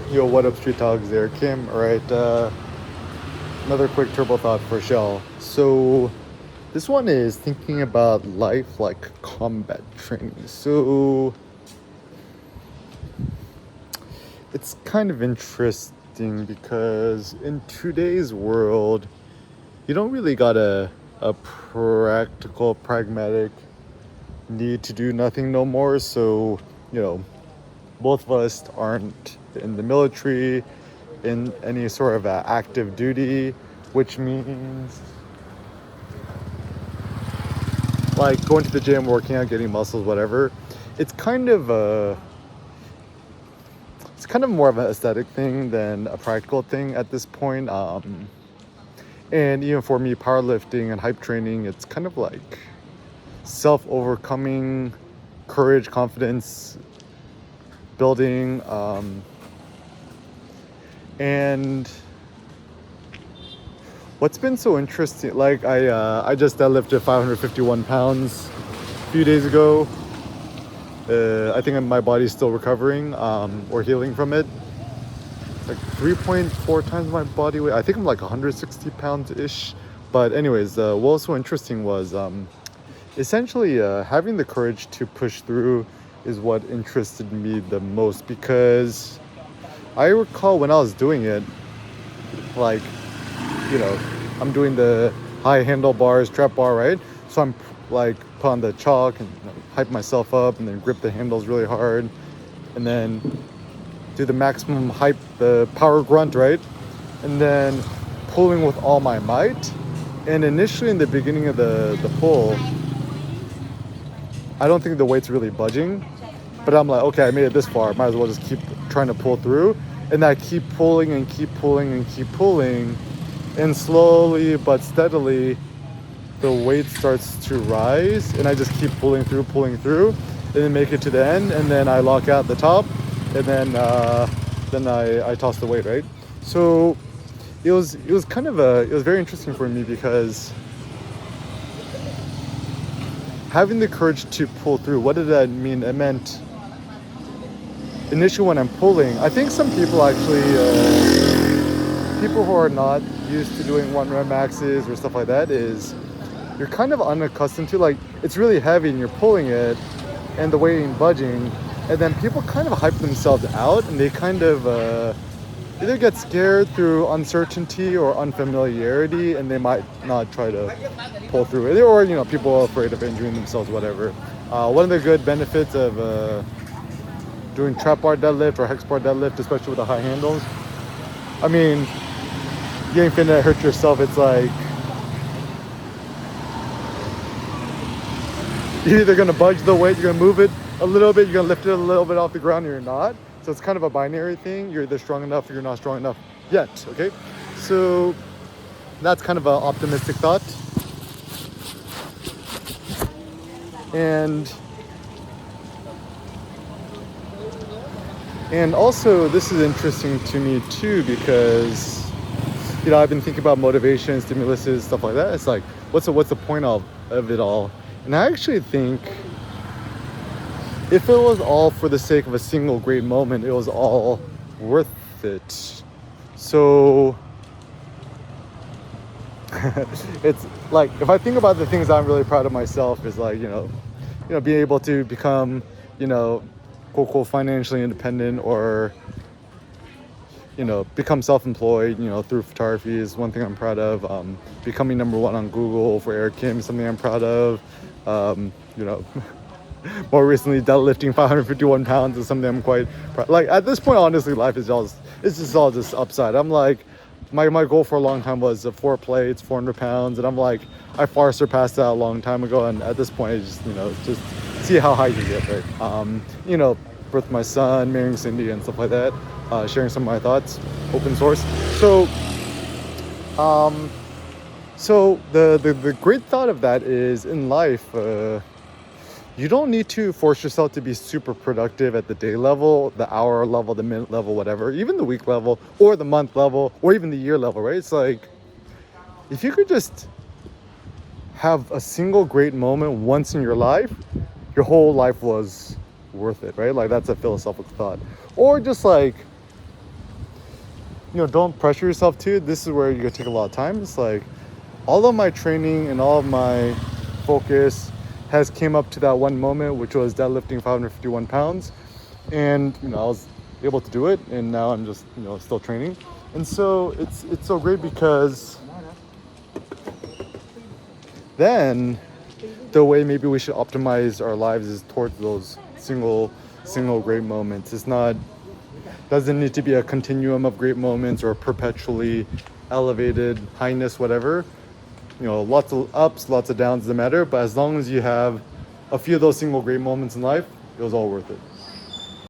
Yo, what up, Street Dogs there? Kim, alright, another quick turbo thought for Shell. So, this one is thinking about life like combat training. So, it's kind of interesting because in today's world, you don't really got a practical, pragmatic need to do nothing no more. So, you know, both of us aren't in the military, in any sort of active duty, which means like going to the gym, working out, getting muscles, whatever. It's kind of a it's kind of more of an aesthetic thing than a practical thing at this point. And even for me, powerlifting and hype training, it's kind of like self-overcoming, courage, confidence building, and what's been so interesting, like I just deadlifted 551 pounds a few days ago. I think my body's still recovering, or healing from it. Like 3.4 times my body weight. I think I'm like 160 pounds ish. But anyways, what was so interesting was essentially having the courage to push through is what interested me the most, because I recall when I was doing it, like, you know, I'm doing the high handlebars, trap bar, right? So I'm like put on the chalk and hype myself up and then grip the handles really hard and then do the maximum hype, the power grunt, right? And then pulling with all my might. And initially in the beginning of the pull, I don't think the weight's really budging, but I'm like, okay, I made it this far. Might as well just keep trying to pull through. And I keep pulling and keep pulling and keep pulling. And slowly but steadily, the weight starts to rise. And I just keep pulling through, and then make it to the end. And then I lock out the top. And then I toss the weight, right? So it was kind of it was very interesting for me, because having the courage to pull through, what did that mean? It meant initially when I'm pulling, I think some people actually, people who are not used to doing one rep maxes or stuff like that, is you're kind of unaccustomed to, like, it's really heavy and you're pulling it and the weight ain't budging, and then people kind of hype themselves out and they kind of either get scared through uncertainty or unfamiliarity, and they might not try to pull through it, or, you know, people are afraid of injuring themselves, whatever. One of the good benefits of doing trap bar deadlift or hex bar deadlift, especially with the high handles, I mean, you ain't finna hurt yourself. It's like you're either gonna budge the weight, you're gonna move it a little bit, you're gonna lift it a little bit off the ground, or you're not. So it's kind of a binary thing. You're either strong enough or you're not strong enough yet, okay? So that's kind of an optimistic thought. And also, this is interesting to me too, because, you know, I've been thinking about motivation, stimuluses, stuff like that. It's like, what's the point of it all? And I actually think if it was all for the sake of a single great moment, it was all worth it. So it's like, if I think about the things I'm really proud of myself, is like, being able to become, quote, quote, financially independent, or, become self-employed, through photography is one thing I'm proud of. Becoming number one on Google for Eric Kim is something I'm proud of. More recently, deadlifting 551 pounds is something I'm quite proud. Like, at this point, honestly, life is all just upside. I'm like, my goal for a long time was 4 plates, 400 pounds, and I'm like, I far surpassed that a long time ago. And at this point, it's just see how high you get, right? Birth my son, marrying Cindy, and stuff like that. Sharing some of my thoughts, open source. So the great thought of that is, in life, you don't need to force yourself to be super productive at the day level, the hour level, the minute level, whatever, even the week level, or the month level, or even the year level, right? It's like, if you could just have a single great moment once in your life, your whole life was worth it, right? Like, that's a philosophical thought. Or just like, don't pressure yourself too. This is where you gotta take a lot of time. It's like all of my training and all of my focus has came up to that one moment, which was deadlifting 551 pounds. And, I was able to do it. And now I'm just, still training. And so it's so great because then the way maybe we should optimize our lives is towards those single great moments. It's not, doesn't need to be a continuum of great moments or perpetually elevated highness, whatever. Lots of ups, lots of downs, doesn't matter. But as long as you have a few of those single great moments in life, it was all worth it.